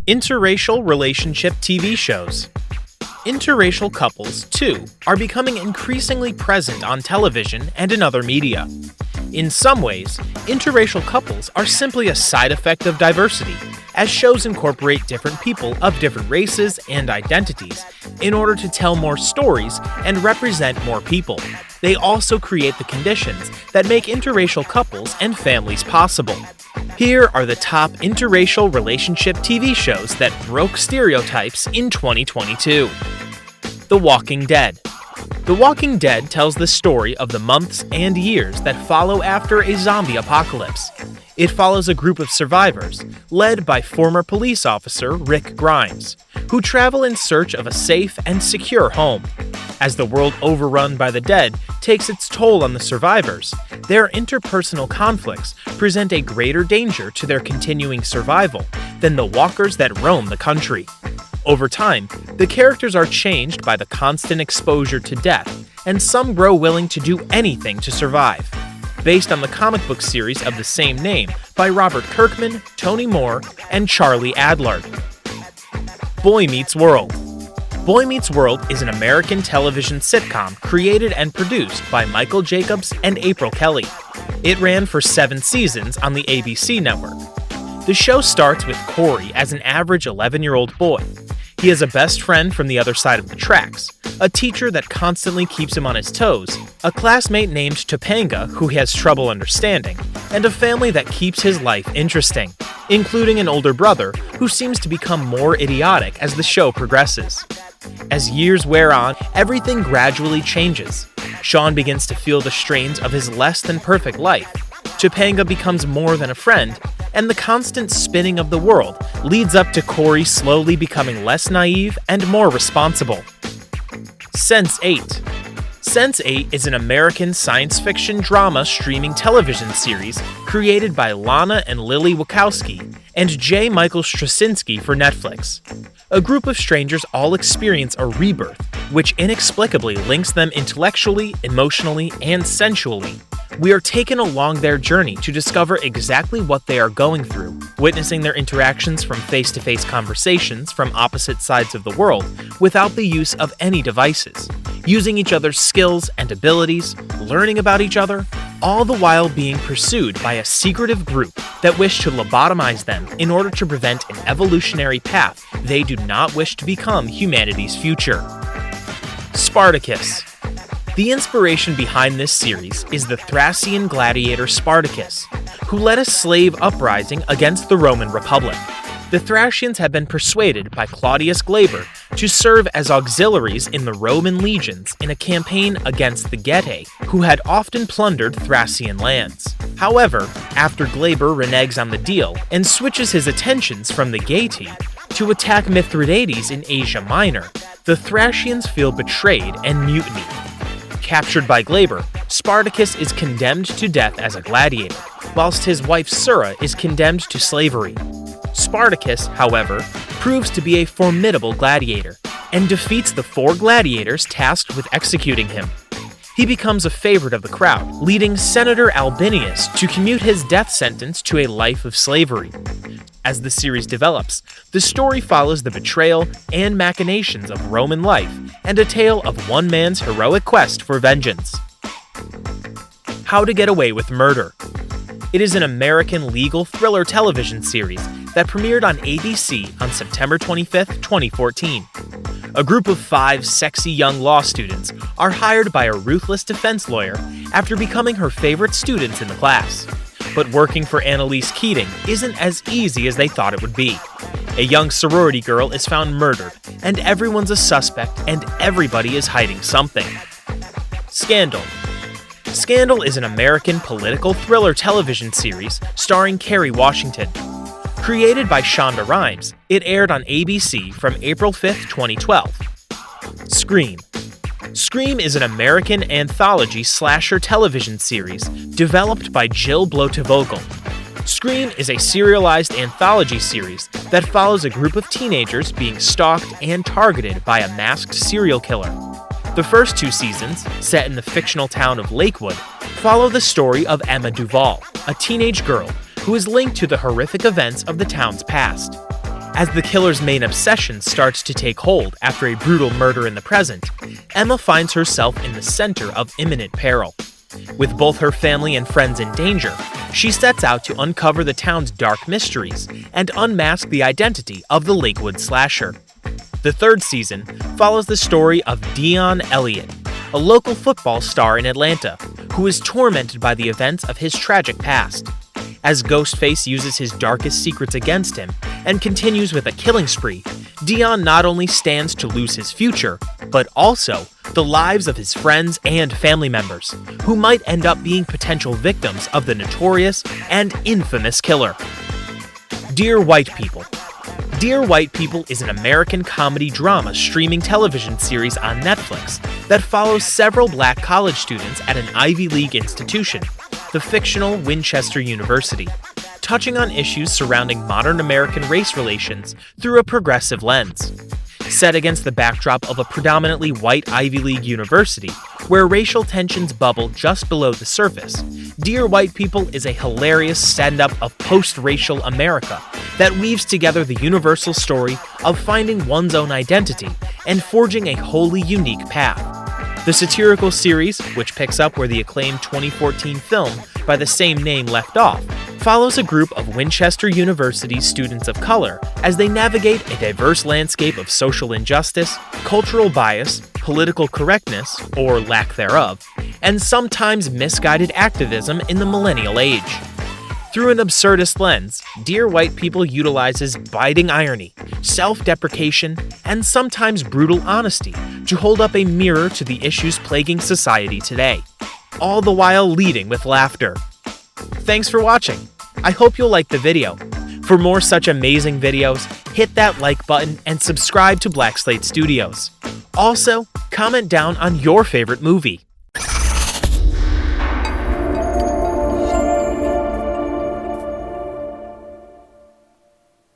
Interracial relationship TV shows. Interracial couples, too, are becoming increasingly present on television and in other media. In some ways, interracial couples are simply a side effect of diversity, as shows incorporate different people of different races and identities in order to tell more stories and represent more people. They also create the conditions that make interracial couples and families possible. Here are the top interracial relationship TV shows that broke stereotypes in 2022. The Walking Dead. The Walking Dead tells the story of the months and years that follow after a zombie apocalypse. It follows a group of survivors, led by former police officer Rick Grimes, who travel in search of a safe and secure home. As the world overrun by the dead takes its toll on the survivors, their interpersonal conflicts present a greater danger to their continuing survival than the walkers that roam the country. Over time, the characters are changed by the constant exposure to death, and some grow willing to do anything to survive. Based on the comic book series of the same name by Robert Kirkman, Tony Moore, and Charlie Adlard. Boy Meets World. Boy Meets World is an American television sitcom created and produced by Michael Jacobs and April Kelly. It ran for 7 seasons on the ABC network. The show starts with Corey as an average 11-year-old boy. He has a best friend from the other side of the tracks, a teacher that constantly keeps him on his toes, a classmate named Topanga who he has trouble understanding, and a family that keeps his life interesting, including an older brother who seems to become more idiotic as the show progresses. As years wear on, everything gradually changes. Sean begins to feel the strains of his less-than-perfect life. Topanga becomes more than a friend, and the constant spinning of the world leads up to Corey slowly becoming less naive and more responsible. SenseEight. SenseEight is an American science fiction drama streaming television series created by Lana and Lily Wachowski and J. Michael Straczynski for Netflix. A group of strangers all experience a rebirth, which inexplicably links them intellectually, emotionally, and sensually. We are taken along their journey to discover exactly what they are going through, witnessing their interactions from face-to-face conversations from opposite sides of the world without the use of any devices, using each other's skills and abilities, learning about each other, all the while being pursued by a secretive group that wish to lobotomize them in order to prevent an evolutionary path they do not wish to become humanity's future. Spartacus. The inspiration behind this series is the Thracian gladiator Spartacus, who led a slave uprising against the Roman Republic. The Thracians had been persuaded by Claudius Glaber to serve as auxiliaries in the Roman legions in a campaign against the Getae, who had often plundered Thracian lands. However, after Glaber reneges on the deal and switches his attentions from the Getae to attack Mithridates in Asia Minor, the Thracians feel betrayed and mutiny. Captured by Glaber, Spartacus is condemned to death as a gladiator, whilst his wife Sura is condemned to slavery. Spartacus, however, proves to be a formidable gladiator, and defeats the 4 gladiators tasked with executing him. He becomes a favorite of the crowd, leading Senator Albinius to commute his death sentence to a life of slavery. As the series develops, the story follows the betrayal and machinations of Roman life and a tale of one man's heroic quest for vengeance. How to Get Away with Murder. It is an American legal thriller television series that premiered on ABC on September 25, 2014. A group of 5 sexy young law students are hired by a ruthless defense lawyer after becoming her favorite students in the class. But working for Annalise Keating isn't as easy as they thought it would be. A young sorority girl is found murdered, and everyone's a suspect, and everybody is hiding something. Scandal. Scandal is an American political thriller television series starring Kerry Washington. Created by Shonda Rhimes, it aired on ABC from April 5, 2012. Scream. Scream is an American anthology slasher television series developed by Jill Blote-Vogel. Scream is a serialized anthology series that follows a group of teenagers being stalked and targeted by a masked serial killer. The first 2 seasons, set in the fictional town of Lakewood, follow the story of Emma Duval, a teenage girl who is linked to the horrific events of the town's past. As the killer's main obsession starts to take hold after a brutal murder in the present, Emma finds herself in the center of imminent peril. With both her family and friends in danger, she sets out to uncover the town's dark mysteries and unmask the identity of the Lakewood slasher. The third season follows the story of Dion Elliott, a local football star in Atlanta who is tormented by the events of his tragic past. As Ghostface uses his darkest secrets against him and continues with a killing spree, Dion not only stands to lose his future, but also the lives of his friends and family members, who might end up being potential victims of the notorious and infamous killer. Dear White People. Dear White People is an American comedy drama streaming television series on Netflix that follows several black college students at an Ivy League institution, the fictional Winchester University, touching on issues surrounding modern American race relations through a progressive lens. Set against the backdrop of a predominantly white Ivy League university, where racial tensions bubble just below the surface, Dear White People is a hilarious stand-up of post-racial America that weaves together the universal story of finding one's own identity and forging a wholly unique path. The satirical series, which picks up where the acclaimed 2014 film by the same name left off, follows a group of Winchester University students of color as they navigate a diverse landscape of social injustice, cultural bias, political correctness, or lack thereof, and sometimes misguided activism in the millennial age. Through an absurdist lens, Dear White People utilizes biting irony, self-deprecation, and sometimes brutal honesty to hold up a mirror to the issues plaguing society today, all the while leading with laughter. Thanks for watching. I hope you'll like the video. For more such amazing videos, hit that like button and subscribe to Black Slate Studios. Also, comment down on your favorite movie.